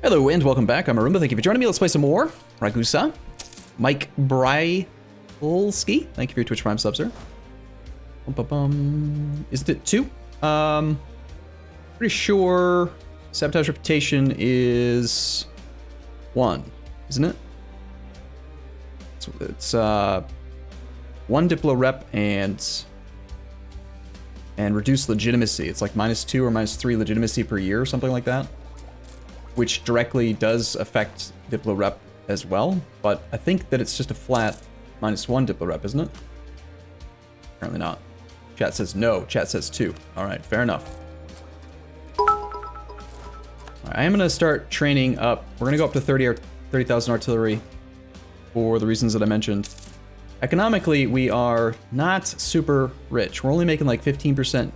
Hello and welcome back. I'm Arumba. Thank you for joining me. Let's play some more Ragusa. Mike Brylski. Thank you for your Twitch Prime sub, sir. Isn't it 2? Pretty sure Sabotage Reputation is 1, isn't it? It's 1 Diplo Rep and reduced legitimacy. It's like -2 or -3 legitimacy per year or something like that, which directly does affect Diplo Rep as well, but I think that it's just a flat -1 Diplo Rep, isn't it? Apparently not. Chat says no, chat says 2. Alright, fair enough. I am going to start training up. We're going to go up to 30,000 artillery for the reasons that I mentioned. Economically, we are not super rich. We're only making like 15%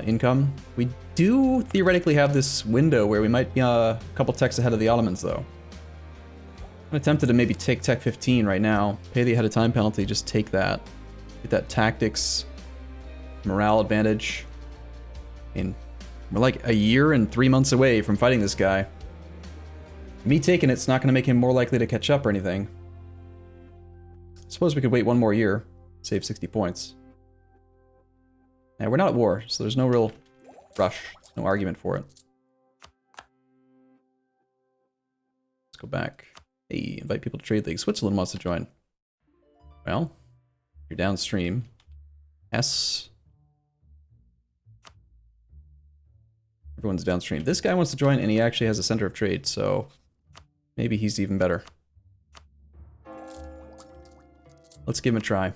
income. We do theoretically have this window where we might be a couple techs ahead of the Ottomans, though. I'm tempted to maybe take Tech 15 right now. Pay the ahead of time penalty, just take that. Get that tactics, morale advantage. And we're like a year and 3 months away from fighting this guy. Me taking it's not going to make him more likely to catch up or anything. Suppose we could wait 1 more year, save 60 points. Yeah, we're not at war, so there's no real rush, no argument for it. Let's go back. Hey, invite people to Trade League. Switzerland wants to join. Well, you're downstream. S. Everyone's downstream. This guy wants to join, and he actually has a center of trade, so maybe he's even better. Let's give him a try.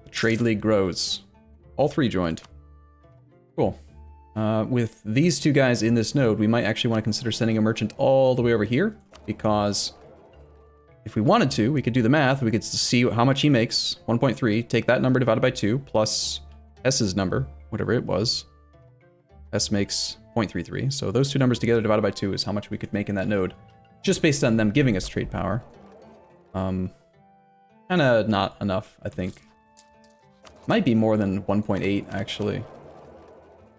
The Trade League grows. All 3 joined. Cool. With these 2 guys in this node, we might actually want to consider sending a merchant all the way over here, because if we wanted to, we could do the math. We could see how much he makes. 1.3. Take that number divided by 2 plus S's number, whatever it was. S makes 0.33. So those 2 numbers together divided by 2 is how much we could make in that node, just based on them giving us trade power. Kind of not enough, I think. Might be more than 1.8, actually.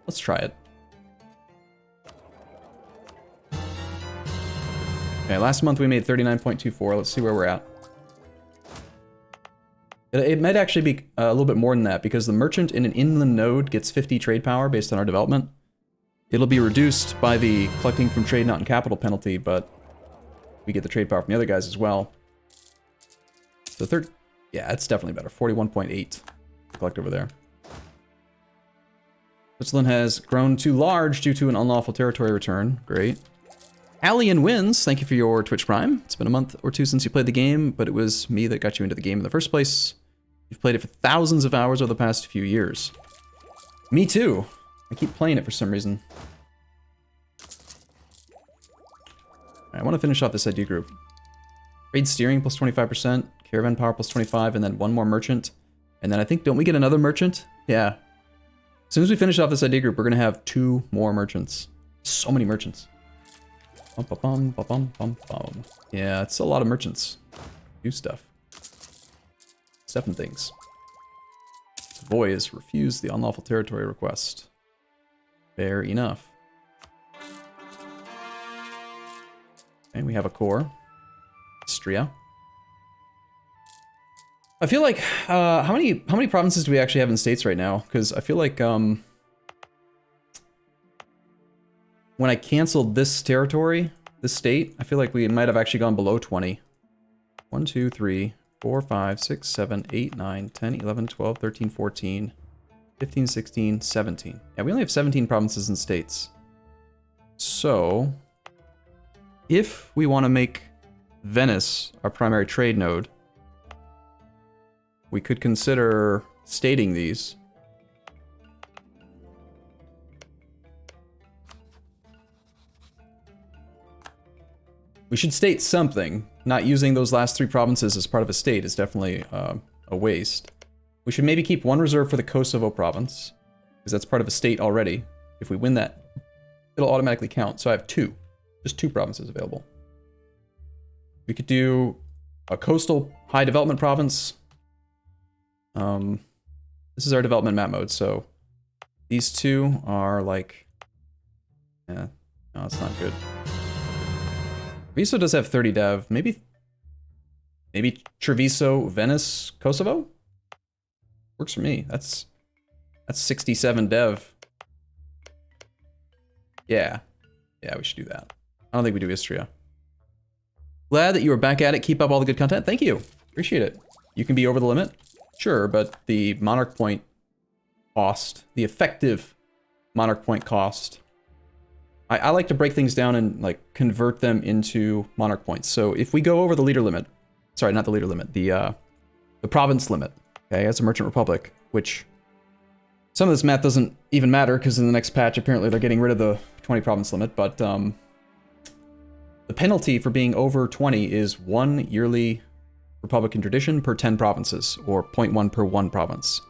Let's try it. Okay, last month we made 39.24. Let's see where we're at. It might actually be a little bit more than that, because the merchant in an inland node gets 50 trade power based on our development. It'll be reduced by the collecting from trade not in capital penalty, but we get the trade power from the other guys as well. So yeah, it's definitely better. 41.8 collect over there. Switzerland has grown too large due to an unlawful territory return. Great. Alien wins. Thank you for your Twitch Prime. It's been a month or 2 since you played the game, but it was me that got you into the game in the first place. You've played it for thousands of hours over the past few years. Me too. I keep playing it for some reason. I want to finish off this idea group. Trade steering plus 25%, caravan power plus 25, and then 1 more merchant. And then I think, don't we get another merchant? Yeah. As soon as we finish off this idea group, we're going to have 2 more merchants. So many merchants. Yeah, it's a lot of merchants. Do stuff. Stuff and things. Savoy has refused the unlawful territory request. Fair enough. And we have a core. Istria. I feel like, how many provinces do we actually have in states right now? Because I feel like, when I canceled this territory, this state, I feel like we might have actually gone below 20. 1, 2, 3, 4, 5, 6, 7, 8, 9, 10, 11, 12, 13, 14, 15, 16, 17. Yeah, we only have 17 provinces and states. So, if we want to make Venice our primary trade node, we could consider stating these. We should state something. Not using those last 3 provinces as part of a state is definitely a waste. We should maybe keep 1 reserve for the Kosovo province, because that's part of a state already. If we win that, it'll automatically count. So I have 2. Just 2 provinces available. We could do a coastal high development province. This is our development map mode, so These two are like... Yeah, no, it's not good. Treviso does have 30 dev. Maybe Treviso, Venice, Kosovo? Works for me. That's 67 dev. Yeah. Yeah, we should do that. I don't think we do Istria. Glad that you are back at it. Keep up all the good content. Thank you. Appreciate it. You can be over the limit. Sure, but the Monarch point cost, the effective Monarch point cost, I like to break things down and like convert them into Monarch points. So if we go over the leader limit, sorry, not the leader limit, the province limit, okay, as a merchant republic, which some of this math doesn't even matter because in the next patch apparently they're getting rid of the 20 province limit, but the penalty for being over 20 is 1 yearly republican tradition per 10 provinces, or 0.1 per 1 province.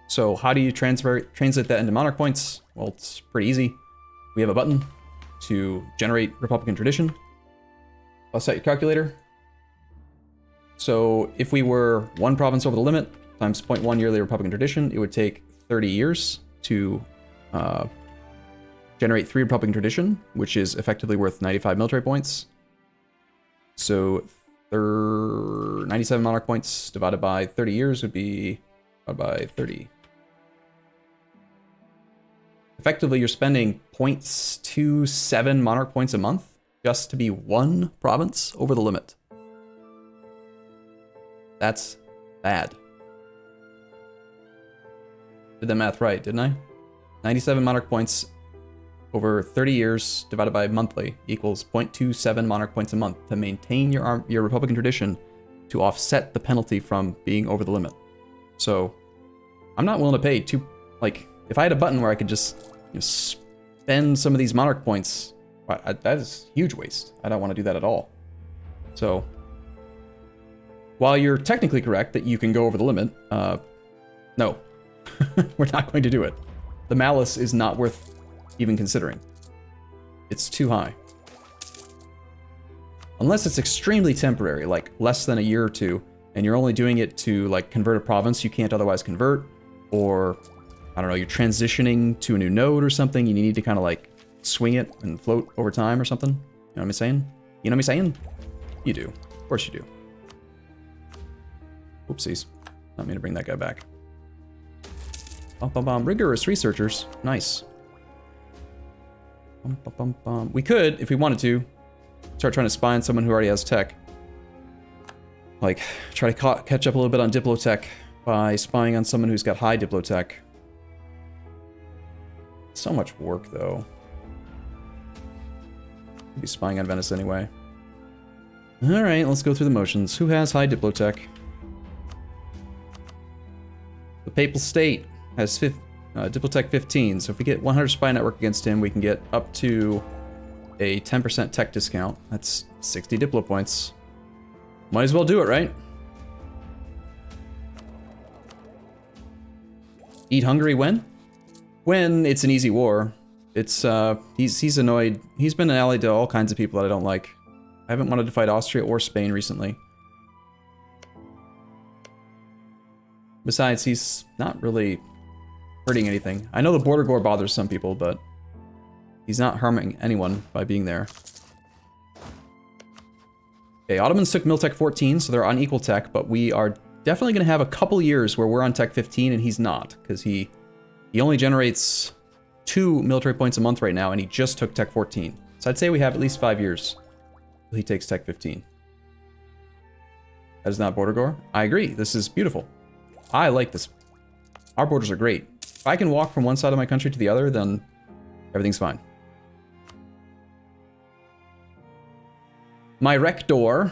So how do you translate that into Monarch points? Well, it's pretty easy. We have a button to generate republican tradition. I'll set your calculator. So if we were 1 province over the limit times 0.1 yearly republican tradition, it would take 30 years to generate 3 republican tradition, which is effectively worth 95 military points. So 97 monarch points divided by 30 years would be divided by 30. Effectively, you're spending 0.27 monarch points a month just to be 1 province over the limit. That's bad. Did that math right, didn't I? 97 monarch points over 30 years divided by monthly equals 0.27 monarch points a month to maintain your republican tradition to offset the penalty from being over the limit. So I'm not willing to pay like, if I had a button where I could just spend some of these monarch points, that is huge waste. I don't want to do that at all. So while you're technically correct that you can go over the limit, no, we're not going to do it. The malice is not worth even considering. It's too high. Unless it's extremely temporary, like less than a year or two, and you're only doing it to like convert a province you can't otherwise convert, or I don't know, you're transitioning to a new node or something, you need to kind of like swing it and float over time or something. You know what I'm saying? You know what I'm saying? You do. Of course you do. Oopsies. Not mean to bring that guy back. Bum, bum, bum. Rigorous researchers. Nice. Bum, bum, bum, bum. We could, if we wanted to, start trying to spy on someone who already has tech. Like, try to catch up a little bit on Diplotech by spying on someone who's got high Diplotech. So much work, though. I'll be spying on Venice anyway. Alright, let's go through the motions. Who has high Diplotech? The Papal State has Diplotech 15, so if we get 100 spy network against him, we can get up to a 10% tech discount. That's 60 Diplo points. Might as well do it, right? Eat Hungary when? When it's an easy war. It's, he's annoyed. He's been an ally to all kinds of people that I don't like. I haven't wanted to fight Austria or Spain recently. Besides, he's not really hurting anything. I know the border gore bothers some people, but he's not harming anyone by being there. Okay, Ottomans took Miltech 14, so they're on equal tech, but we are definitely going to have a couple years where we're on tech 15 and he's not, because he only generates 2 military points a month right now, and he just took tech 14. So I'd say we have at least 5 years till he takes tech 15. That is not border gore. I agree. This is beautiful. I like this. Our borders are great. If I can walk from one side of my country to the other, then everything's fine. My rector.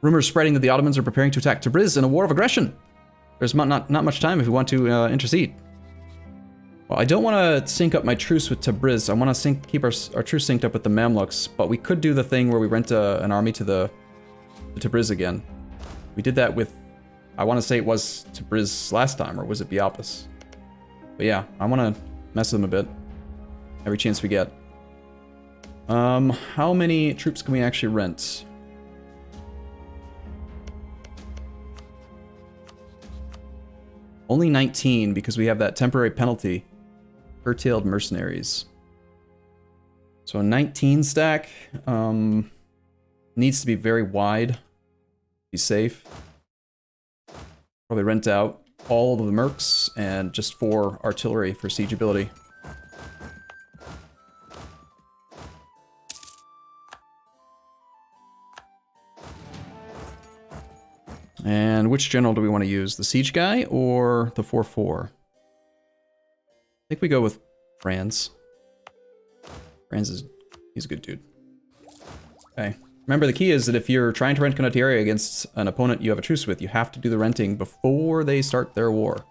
Rumors spreading that the Ottomans are preparing to attack Tabriz in a war of aggression. There's not much time if we want to intercede. Well, I don't want to sync up my truce with Tabriz. I want to keep our truce synced up with the Mamluks, but we could do the thing where we rent an army to Tabriz again. We did that with, I want to say it was Tabriz last time, or was it Biapis? But yeah, I want to mess with them a bit. Every chance we get. How many troops can we actually rent? Only 19, because we have that temporary penalty Curtailed mercenaries. So a 19 stack needs to be very wide. Be safe. Probably rent out all of the mercs and just 4 artillery for siege ability. And which general do we want to use? The siege guy or the 4-4? I think we go with Franz. He's a good dude. Okay. Remember, the key is that if you're trying to rent Condottieri against an opponent you have a truce with, you have to do the renting before they start their war.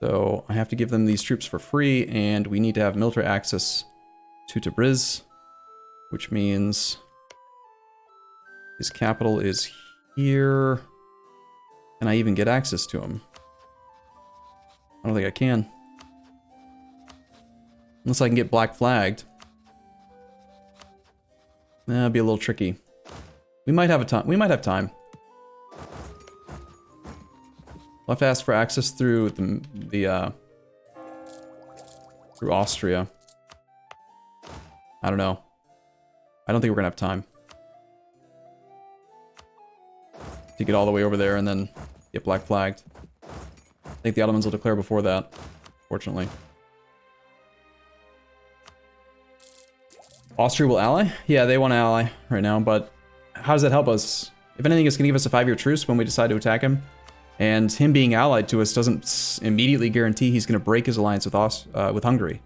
So I have to give them these troops for free, and we need to have military access to Tabriz, which means his capital is here. Can I even get access to him? I don't think I can. Unless I can get black flagged. That'd be a little tricky. We might have time. We might have time. We'll have to ask for access through through Austria. I don't know. I don't think we're gonna have time to get all the way over there and then get black flagged. I think the Ottomans will declare before that, fortunately. Austria will ally? Yeah, they want to ally right now, but how does that help us? If anything, it's going to give us a 5-year truce when we decide to attack him. And him being allied to us doesn't immediately guarantee he's going to break his alliance with Hungary.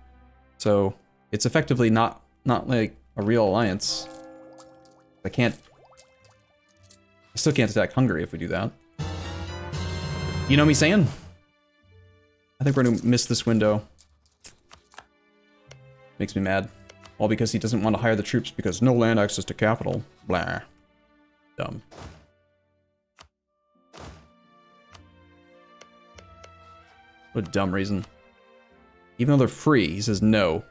So it's effectively not like a real alliance. I still can't attack Hungary if we do that. You know me saying? I think we're going to miss this window. Makes me mad. All because he doesn't want to hire the troops because no land access to capital. Blah. Dumb. What a dumb reason. Even though they're free, he says no.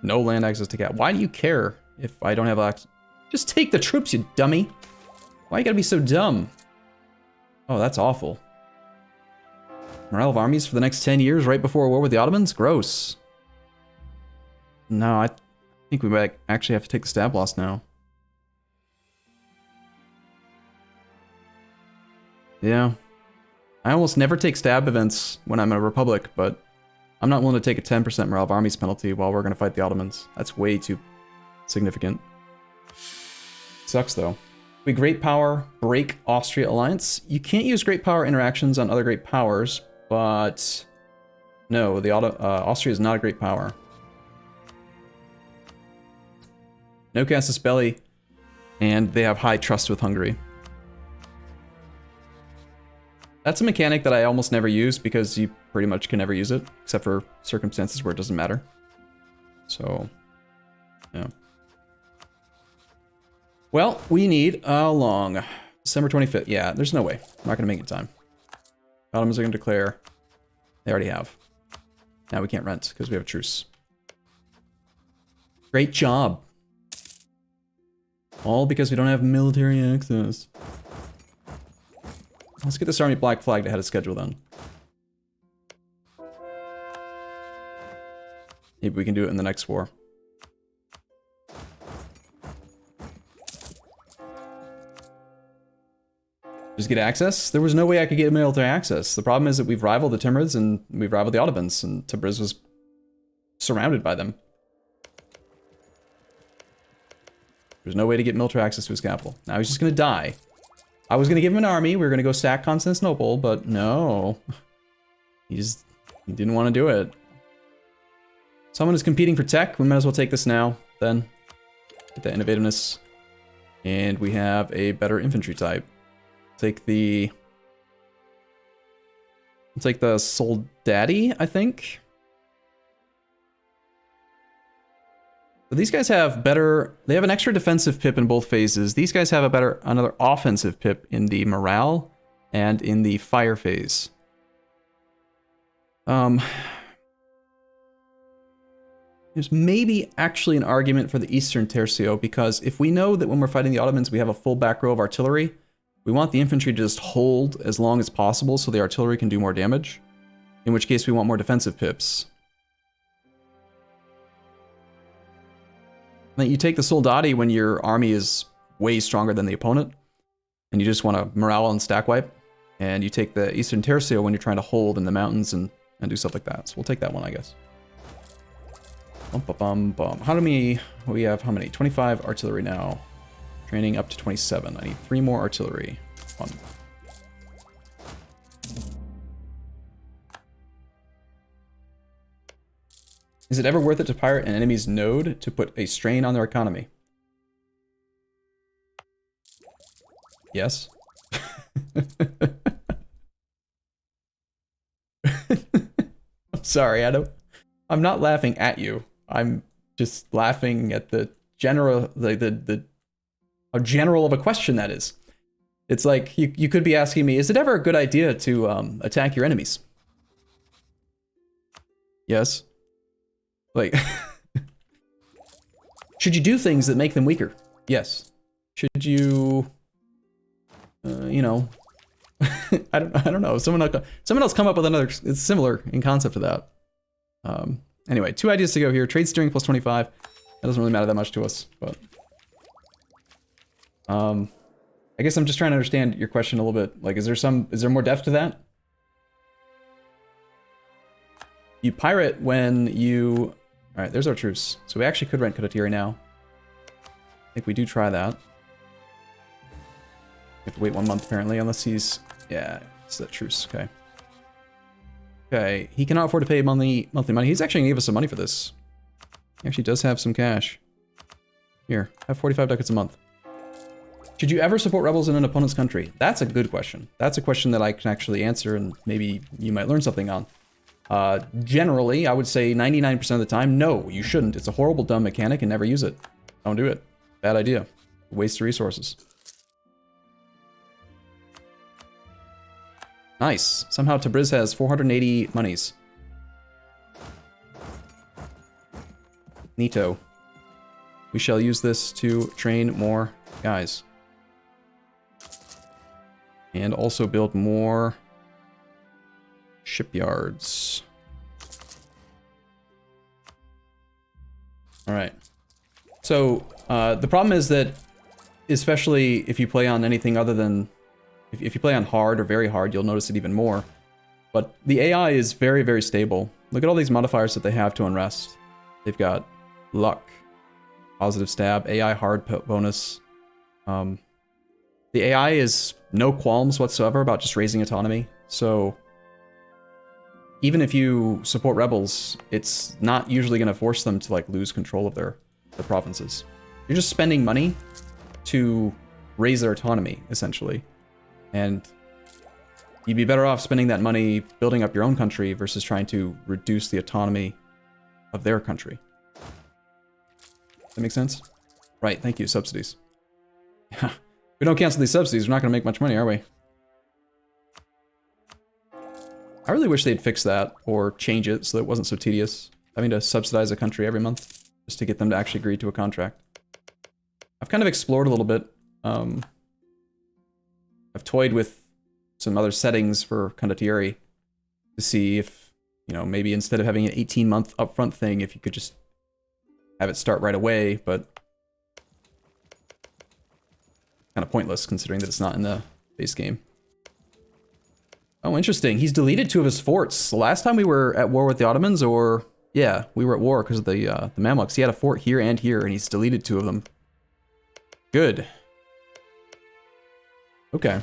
No land access to capital. Why do you care if I don't have access? Just take the troops, you dummy. Why you gotta be so dumb? Oh, that's awful. Morale of armies for the next 10 years right before a war with the Ottomans? Gross. No, I think we might actually have to take the stab loss now. Yeah. I almost never take stab events when I'm in a republic, but I'm not willing to take a 10% morale of armies penalty while we're going to fight the Ottomans. That's way too significant. Sucks, though. We great power, break Austria alliance. You can't use great power interactions on other great powers, but no, Austria is not a great power. No casus belli, and they have high trust with Hungary. That's a mechanic that I almost never use because you pretty much can never use it, except for circumstances where it doesn't matter. So, yeah. Well, we need how long? December 25th. Yeah, there's no way. I'm not going to make it in time. Ottomans are going to declare. They already have. Now we can't rent because we have a truce. Great job. All because we don't have military access. Let's get this army black flagged ahead of schedule then. Maybe we can do it in the next war. Just get access? There was no way I could get military access. The problem is that we've rivaled the Timurids and we've rivaled the Ottomans, and Tabriz was surrounded by them. There's no way to get military access to his capital. Now he's just gonna die. I was gonna give him an army, we were gonna go sack Constantinople, but no. He didn't want to do it. Someone is competing for tech, we might as well take this now, then. Get that innovativeness. And we have a better infantry type. Take the Soldati, I think. So these guys have better, they have an extra defensive pip in both phases. These guys have another offensive pip in the morale and in the fire phase. There's maybe actually an argument for the Eastern Tercio, because if we know that when we're fighting the Ottomans we have a full back row of artillery, we want the infantry to just hold as long as possible so the artillery can do more damage, in which case we want more defensive pips. Then you take the Soldati when your army is way stronger than the opponent, and you just want to morale and stack wipe. And you take the Eastern Tercio when you're trying to hold in the mountains and do stuff like that. So we'll take that one, I guess. How do we have how many? 25 artillery now. Training up to 27. I need 3 more artillery. 1. Is it ever worth it to pirate an enemy's node to put a strain on their economy? Yes. I'm sorry, I'm not laughing at you. I'm just laughing at the general, how general of a question that is. It's like, you could be asking me, is it ever a good idea to attack your enemies? Yes. Like, should you do things that make them weaker? Yes. Should you, you know, I don't know. Someone else come up with another. It's similar in concept to that. Anyway, 2 ideas to go here. Trade steering plus 25. That doesn't really matter that much to us, but I guess I'm just trying to understand your question a little bit. Like, is there more depth to that? You pirate when you. All right, there's our truce. So we actually could rent Condottieri now. I think we do try that. We have to wait 1 month apparently, unless he's, yeah, it's that truce. Okay. Okay, he cannot afford to pay monthly money. He's actually gonna give us some money for this. He actually does have some cash. Here, have 45 ducats a month. Should you ever support rebels in an opponent's country? That's a good question. That's a question that I can actually answer, and maybe you might learn something on. Generally, I would say 99% of the time, no, you shouldn't. It's a horrible, dumb mechanic and never use it. Don't do it. Bad idea. Waste of resources. Nice. Somehow Tabriz has 480 monies. Neato. We shall use this to train more guys. And also build more shipyards. All right. So the problem is that, especially if you play on anything other than, if you play on hard or very hard, you'll notice it even more. But the AI is very, very stable. Look at all these modifiers that they have to unrest. They've got luck, positive stab, AI hard bonus. The AI is no qualms whatsoever about just raising autonomy. So even if you support rebels, it's not usually going to force them to like lose control of their provinces. You're just spending money to raise their autonomy, essentially. And you'd be better off spending that money building up your own country versus trying to reduce the autonomy of their country. That make sense? Right, thank you, subsidies. If we don't cancel these subsidies, we're not going to make much money, are we? I really wish they'd fix that or change it so that it wasn't so tedious, having to subsidize a country every month just to get them to actually agree to a contract. I've kind of explored a little bit. I've toyed with some other settings for Condottieri to see if, you know, maybe instead of having an 18-month upfront thing, if you could just have it start right away, but kind of pointless considering that it's not in the base game. Oh, interesting. He's deleted 2 of his forts. The last time we were at war with the Ottomans, or yeah, we were at war because of the Mamluks. He had a fort here and here, and he's deleted 2 of them. Good. Okay.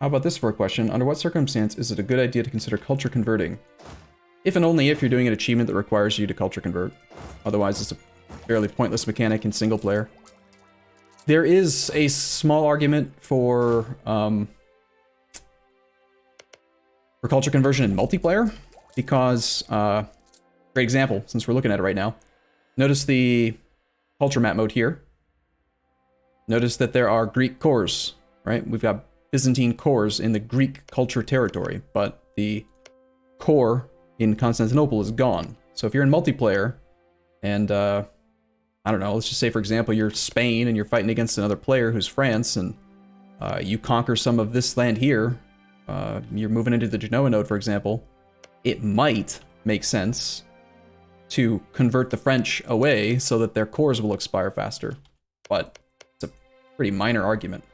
How about this for a question? Under what circumstance is it a good idea to consider culture converting? If and only if you're doing an achievement that requires you to culture convert. Otherwise, it's a fairly pointless mechanic in single player. There is a small argument for culture conversion in multiplayer, because, great example, since we're looking at it right now. Notice the culture map mode here. Notice that there are Greek cores, right? We've got Byzantine cores in the Greek culture territory, but the core in Constantinople is gone. So if you're in multiplayer, and, I don't know, let's just say, for example, you're Spain and you're fighting against another player who's France, and you conquer some of this land here, you're moving into the Genoa node, for example, it might make sense to convert the French away so that their cores will expire faster. But it's a pretty minor argument.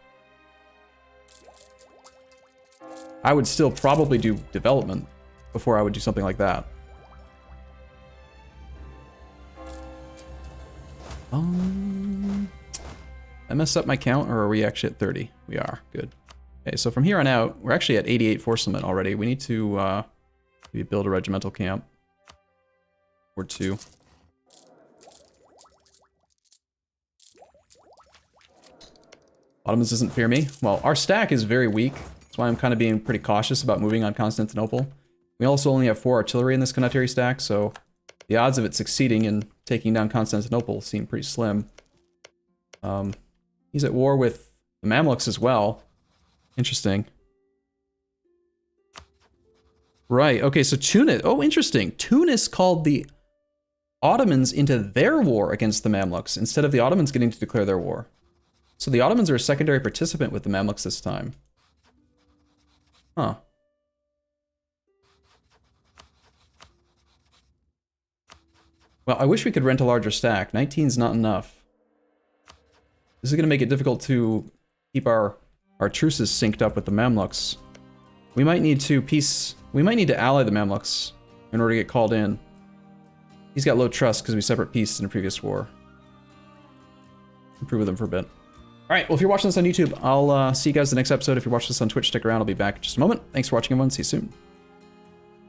I would still probably do development before I would do something like that. I messed up my count, or are we actually at 30? We are. Good. Okay, so from here on out, we're actually at 88 forcement already. We need to maybe build a regimental camp. Or two. Ottomans doesn't fear me. Well, our stack is very weak. That's why I'm kind of being pretty cautious about moving on Constantinople. We also only have 4 artillery in this condottieri stack, so the odds of it succeeding in taking down Constantinople seem pretty slim. He's at war with the Mamluks as well. Interesting. Right, okay, so Tunis... Oh, interesting. Tunis called the Ottomans into their war against the Mamluks, instead of the Ottomans getting to declare their war. So the Ottomans are a secondary participant with the Mamluks this time. Huh. Well, I wish we could rent a larger stack. 19's not enough. This is going to make it difficult to keep our truces synced up with the Mamluks. We might need to ally the Mamluks in order to get called in. He's got low trust because we separate peace in a previous war. Improve with him for a bit. Alright, well if you're watching this on YouTube, I'll see you guys in the next episode. If you're watching this on Twitch, stick around. I'll be back in just a moment. Thanks for watching, everyone. See you soon.